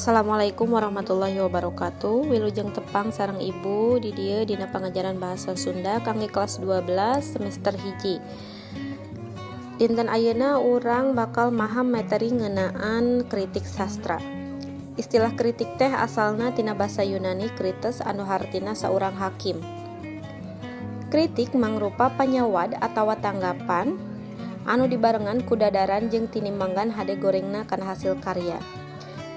Assalamualaikum warahmatullahi wabarakatuh. Wilujeng tepang sareng ibu di dieu dina pangajaran bahasa Sunda kangge kelas 12 semester hiji. Dinten ayeuna urang bakal maham materi ngeunaan kritik sastra. Istilah kritik teh asalna tina basa Yunani krites anu hartina saurang hakim. Kritik mangrupa panyawad atawa tanggapan anu dibarengan ku dadaran jeung tinimbangan hade gorengna kana hasil karya.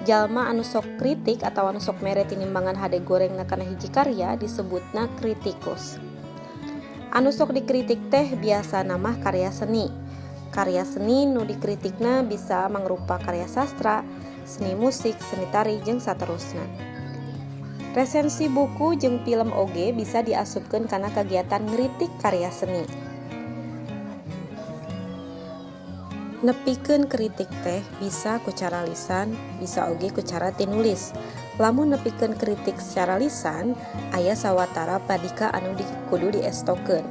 Jalma anu sok kritik atau anu sok mere tinimbangan hade gorengna kana hiji karya disebutna kritikus. Anu sok dikritik teh biasa namah karya seni. Karya seni nu dikritikna bisa mangrupa karya sastra, seni musik, seni tari jeung saterusna. Resensi buku jeung film oge bisa diasupkeun kana kegiatan ngritik karya seni. Nepikeun kritik teh bisa ku cara lisan, bisa oge ku cara tinulis. Lamun nepikeun kritik secara lisan, aya sawatara padika anu kudu diestokeun.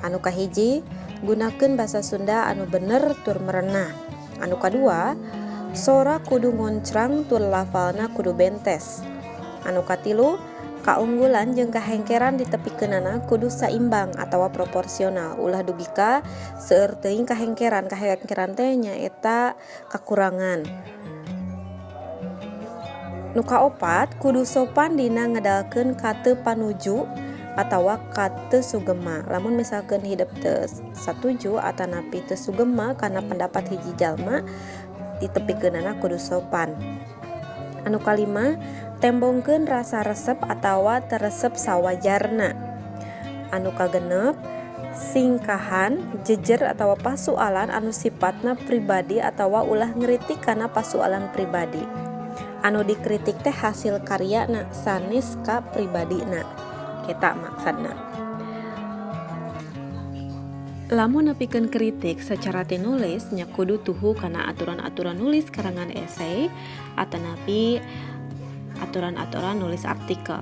Anu kahiji, gunakeun basa Sunda anu bener tur merenah. Anu kadua, sora kudu ngoncrang tur lafalna kudu bentes. Anu katilu, kaunggulan jeung kahengkeran ditepikeunana kudu saimbang atawa proporsional. Ulah dugika seueur teuing kahengkeran teh nyaeta kakurangan. Nu kaopat, kudu sopan dina ngedalkeun ka teu panuju atawa ka teu sugema. Lamun misalkeun hidup teu satuju atanapi teu sugema kana pendapat hiji jalma, ditepikeunana kudu sopan. Anu kalima, tembongkeun rasa resep atawa teresep sawajarna. Anu kagenep, singkahan, jejer atawa pasualan anu sifatna pribadi atawa ulah ngritik kana pasualan pribadi. Anu dikritik teh hasil karyana sanes ka pribadina. Kita maksudna. Lamun nepikeun kritik secara tinulis nya kudu tuhu kana aturan-aturan nulis karangan esei atanapi aturan-aturan nulis artikel.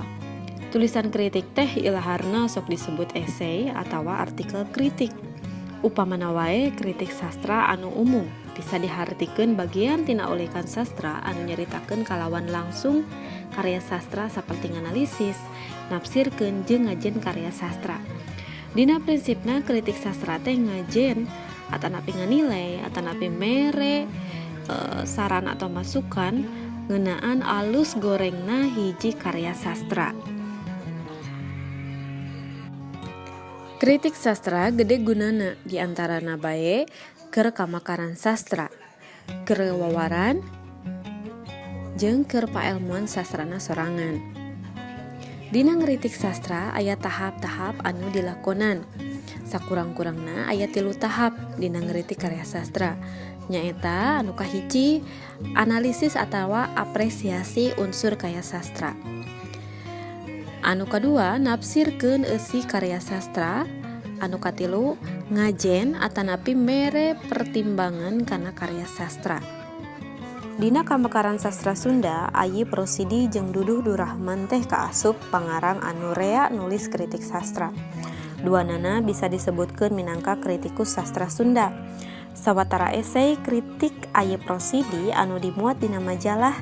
Tulisan kritik teh ilaharna sok disebut esei atawa artikel kritik. Upamana wae kritik sastra anu umum bisa dihartikeun bagian tina ulekan sastra anu nyaritakeun kalawan langsung karya sastra saperti nganalisis, nafsirkeun jeung ngajen karya sastra. Dina prinsipna kritik sastra teh ngajen atanapi nganilai, atanapi mere saran atau masukan ngeunaan alus gorengna hiji karya sastra. Kritik sastra gede gunana diantarana bae keur kamakaran sastra, keur wawaran, jeung keur paelmuan sastrana sorangan. Dina ngritik sastra aya tahap-tahap anu dilakonan. Sakurang-kurangna aya 3 tahap dina ngritik karya sastra. Nyaeta anu kahiji, analisis atawa apresiasi unsur karya sastra. Anu kadua, nafsirkeun eusi karya sastra. Anu katilu, ngajen atanapi mere pertimbangan kana karya sastra. Dina kamakaran sastra Sunda, Ayi Prosidi jeung Duduh Durahman teh kaasup pangarang anu rea nulis kritik sastra. Duanana bisa disebutkeun minangka kritikus sastra Sunda. Sawatara esei kritik Ayi Prosidi anu dimuat dina majalah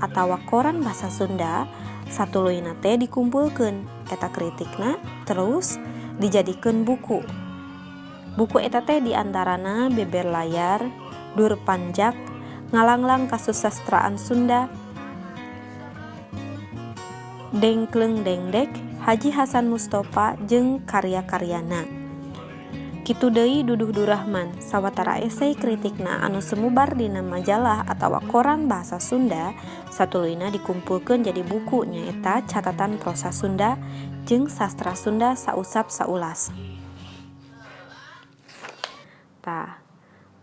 atawa koran basa Sunda, satuluyna teh dikumpulkeun eta kritikna terus dijadikeun buku. Buku eta teh diantarana Beber Layar, Dur Panjak, Ngalanglang Kasusastraan Sunda, Dengkleng Dengdek, Haji Hasan Mustofa jeung karya-karyana. Kitu deui Duduh Durahman, sawatara esei kritikna anu sumubar dina majalah atawa koran bahasa Sunda, satuluyna dikumpulkeun jadi buku nyaeta Catatan Prosa Sunda jeung Sastra Sunda sausap saulas. Tah,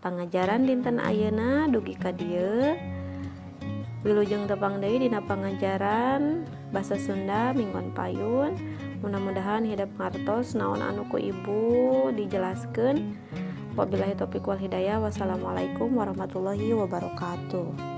pangajaran dinten ayeuna dugi ka dieu. Wilujeng tepang deui dina pangajaran basa Sunda minggon payun. Mudah-mudahan hidup ngartos naon anu ku ibu dijelaskeun. Wabillahi taufiq wal hidayah. Wassalamualaikum warahmatullahi wabarakatuh.